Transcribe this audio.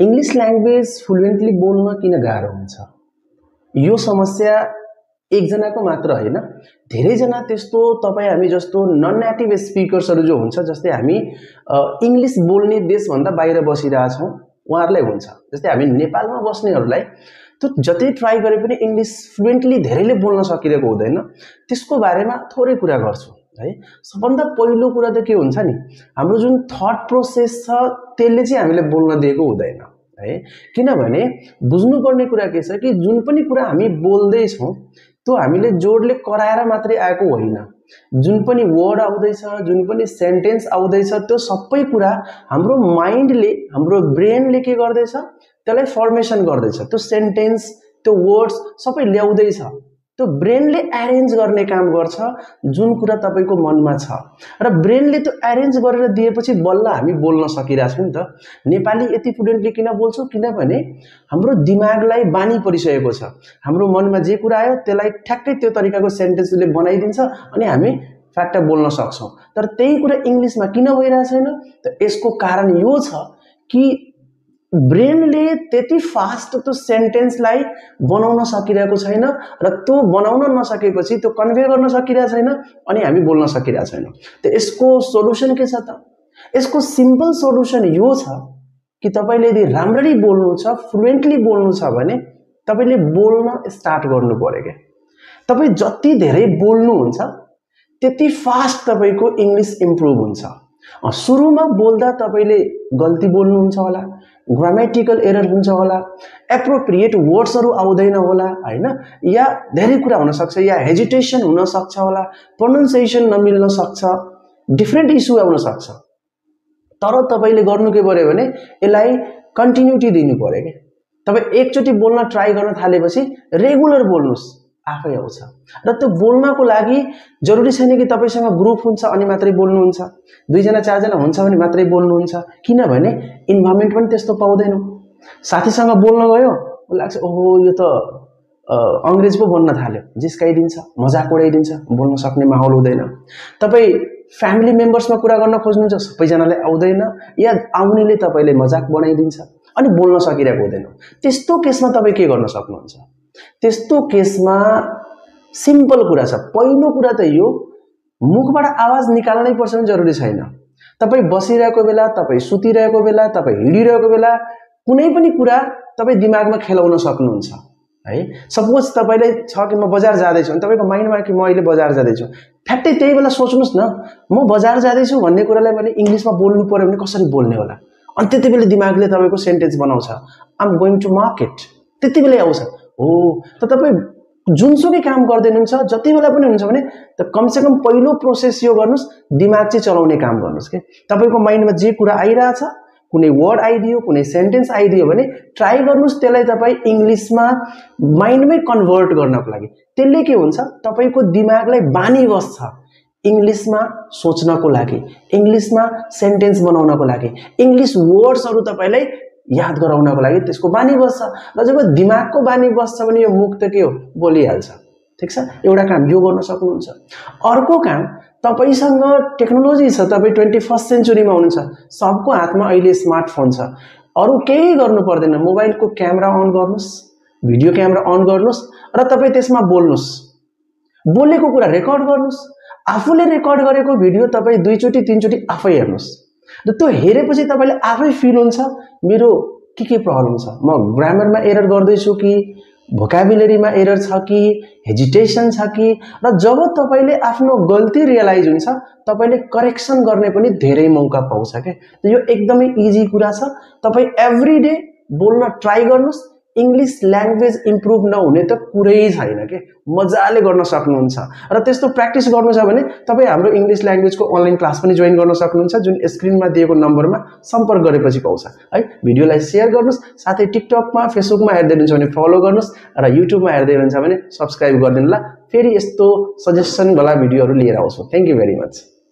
English language fluently बोल्न किन गाह्रो हुन्छ? यो समस्या एकजनाको मात्र होइन, धेरैजना त्यस्तो तपाईँ हामी जस्तो नन नेटिभ स्पिकर्सहरू जो हुन्छ, जस्तै हामी इंग्लिश बोल्ने देशभन्दा बाहिर बसिरहेछौँ उहाँहरूलाई हुन्छ। जस्तै हामी नेपालमा बस्नेहरूलाई त्यो जति ट्राई गरे पनि इंग्लिश फ्लुएन्टली धेरैले बोल्न सकिरहेको हुँदैन। त्यसको बारेमा थोरै कुरा गर्छु है। सबभन्दा पहिलो कुरा त के हुन्छ नि, हाम्रो जुन थट प्रोसेस छ त्यसले चाहिँ हामीले बोल्न दिएको हुँदैन है। किनभने बुझ्नुपर्ने कुरा के छ कि जुन पनि कुरा हामी बोल्दै छौं त्यो हामीले जोडले कराएर मात्रै आएको होइन। जुन पनि वर्ड आउँदैछ, जुन पनि सेन्टेन्स आउँदैछ, त्यो सबै कुरा हाम्रो माइन्डले, हाम्रो ब्रेनले के गर्दैछ, त्यसलाई फर्मेसन गर्दैछ। त्यो सेन्टेन्स, त्यो वर्ड्स सबै ल्याउँदैछ, त्यो ब्रेनले एरेन्ज गर्ने काम गर्छ जुन कुरा तपाईको मनमा छ। र ब्रेनले त्यो एरेन्ज गरेर दिएपछि बल्ल हामी बोल्न सकिरहेछौं नि त। नेपाली यति फ्लुएन्टली किन बोल्छौं? किनभने हाम्रो दिमागलाई बानी परिसकेको छ। हाम्रो मनमा जे कुरा आयो त्यसलाई ठ्याक्कै त्यो तरिकाको सेन्टेन्सले बनाइदिन्छ अनि हामी फ्याक्ट बोल्न सक्छौं। तर त्यही कुरा इंग्लिशमा किन भइरहेको छैन? त यसको कारण यो छ कि ब्रेनले त्यति फास्ट त्यो सेन्टेन्सलाई बनाउन सकिरहेको छैन र त्यो बनाउन नसकेपछि त्यो कन्भे गर्न सकिरहेको छैन अनि हामी बोल्न सकिरहेको छैनौं। त यसको सोलुसन के छ त? यसको सिम्पल सोलुसन यो छ कि तपाईले यदि राम्ररी बोल्नु छ, फ्लुएन्टली बोल्नु छ भने तपाईले बोल्न स्टार्ट गर्नु पर्यो के। तपाई जति धेरै बोल्नुहुन्छ त्यति फास्ट तपाईको इंग्लिश इम्प्रुभ हुन्छ। सुरुमा बोल्दा तपाईले गल्ती बोल्नुहुन्छ होला, ग्रामेटिकल एरर हुन्छ होला, एप्रोप्रिएट वर्ड्सहरु आउँदैन होला हैन, या धेरै कुरा हुन सक्छ, या हेजिटेसन हुन सक्छ होला, प्रोनाउन्सिएसन नमिल्न सक्छ, डिफरेन्ट इशु आउन सक्छ। तर तपाईले गर्नु के पर्यो भने यसलाई कन्टिन्युटी दिनु पर्यो के। तपाई एकचोटी बोल्न ट्राई गर्न थालेपछि रेगुलर बोल्नुस्, आफै आउँछ। र त्यो बोल्नको लागि जरुरी छैन कि तपाईसँग ग्रुप हुन्छ अनि मात्रै बोल्नुहुन्छ, दुईजना चारजना हुन्छ भने मात्रै बोल्नुहुन्छ। किनभने इन्भाइरोमेन्ट पनि त्यस्तो पाउँदैनौ। साथीसँग बोल्न गयो, लाग्छ ओहो यो त अंग्रेज पो बोल्न थाल्यो, जिस्काइदिन्छ, मजाक उडाइदिन्छ, बोल्न सक्ने माहौल हुँदैन। तपाई फ्यामिली मेम्बर्समा कुरा गर्न खोज्नुहुन्छ, सबैजनालाई आउँदैन या आउनेले तपाईले मजाक बनाइदिन्छ अनि बोल्न सकिरहेको हुँदैन। त्यस्तो केसमा तपाई के गर्न सक्नुहुन्छ? त्यस्तो केसमा सिम्पल कुरा छ। पहिलो कुरा त यो, मुखबाट आवाज निकाल्नै पर्छ नि जरुरी छैन। तपाई बसिरहेको बेला, तपाई सुतिरहेको बेला, तपाई हिँडिरहेको बेला कुनै पनि कुरा तपाई दिमागमा खेलाउन सक्नुहुन्छ है। सपोज तपाईलाई छ कि म बजार जाँदै छु, तपाईको माइन्डमा कि म अहिले बजार जाँदै छु, ठ्याक्कै त्यही बेला सोच्नुस् न म बजार जाँदै छु भन्ने कुरालाई मैले इंग्लिशमा बोल्नु पर्यो भने कसरी बोल्ने होला। अनि त्यतिबेला दिमागले तपाईको सेन्टेन्स बनाउँछ, I am going to market, त्यतिबेला आउँछ। हो त तपाई जुनसुकै काम गर्दै हुनुहुन्छ, जति बेला पनि हुन्छ भने त कमसेकम पहिलो प्रोसेस यो गर्नुस्, दिमाग चाहिँ चलाउने काम गर्नुस् के। तपाईको माइन्डमा जे कुरा आइराछ, कुनै वर्ड आइदियो, कुनै सेन्टेन्स आइदियो भने ट्राई गर्नुस् त्यसलाई तपाई इंग्लिशमा माइन्डमै कन्भर्ट गर्नको लागि। त्यसले के हुन्छ, तपाईको दिमागलाई बानी बस्छ इंग्लिशमा सोच्नको लागि, इंग्लिशमा सेन्टेन्स बनाउनको लागि, इंग्लिश वर्ड्सहरु तपाईलाई याद गराउनको लागि त्यसको बानी बस्छ। र जब दिमागको बानी बस्छ भने यो मुख त के हो, बोलिहाल्छ। ठीक छ, एउटा काम यो गर्न सक्नुहुन्छ। अर्को काम, तपाईसँग टेक्नोलोजी छ, तपाई 21st सेन्चुरीमा हुनुहुन्छ, सबको हातमा अहिले स्मार्टफोन छ, अरु केही गर्नु पर्दैन। मोबाइलको क्यामेरा अन गर्नुस्, भिडियो क्यामेरा अन गर्नुस् र तपाई त्यसमा बोल्नुस्, बोलेको कुरा रेकर्ड गर्नुस्। आफूले रेकर्ड गरेको भिडियो तपाई दुईचोटी तीनचोटी आफै हेर्नुस् र त्यो हेरेपछि तपाईले आफै फिल हुन्छ मेरो के प्रब्लम छ, म ग्रामरमा एरर गर्दै छु कि, भोकाबुलरीमा एरर छ कि, हेजिटेसन छ कि। र जब तपाईले आफ्नो गल्ती रियलाइज हुन्छ, तपाईले करेक्सन गर्ने पनि धेरै मौका पाउँछ के। यो एकदमै इजी कुरा छ। तपाई एभ्री डे बोल्न ट्राई गर्नुस्। इंग्लिश ल्याङ्ग्वेज इम्प्रुभ नहुने त कुरै छैन के, मजाले गर्न सक्नुहुन्छ। र त्यस्तो प्र्याक्टिस गर्नु छ भने तपाई हाम्रो इंग्लिश ल्याङ्ग्वेजको अनलाइन क्लास पनि जोइन गर्न सक्नुहुन्छ, जुन स्क्रिनमा दिएको नम्बरमा सम्पर्क गरेपछि पाउँछ है। भिडियोलाई शेयर गर्नुस्, साथै टिकटकमा, फेसबुकमा हेर्दै हुनुहुन्छ भने फलो गर्नुस् र युट्युबमा हेर्दै हुनुहुन्छ भने सब्स्क्राइब गरिदिनु ल। फेरि यस्तो सजेसन वाला भिडियोहरु लिएर आउँछु। Thank you very much.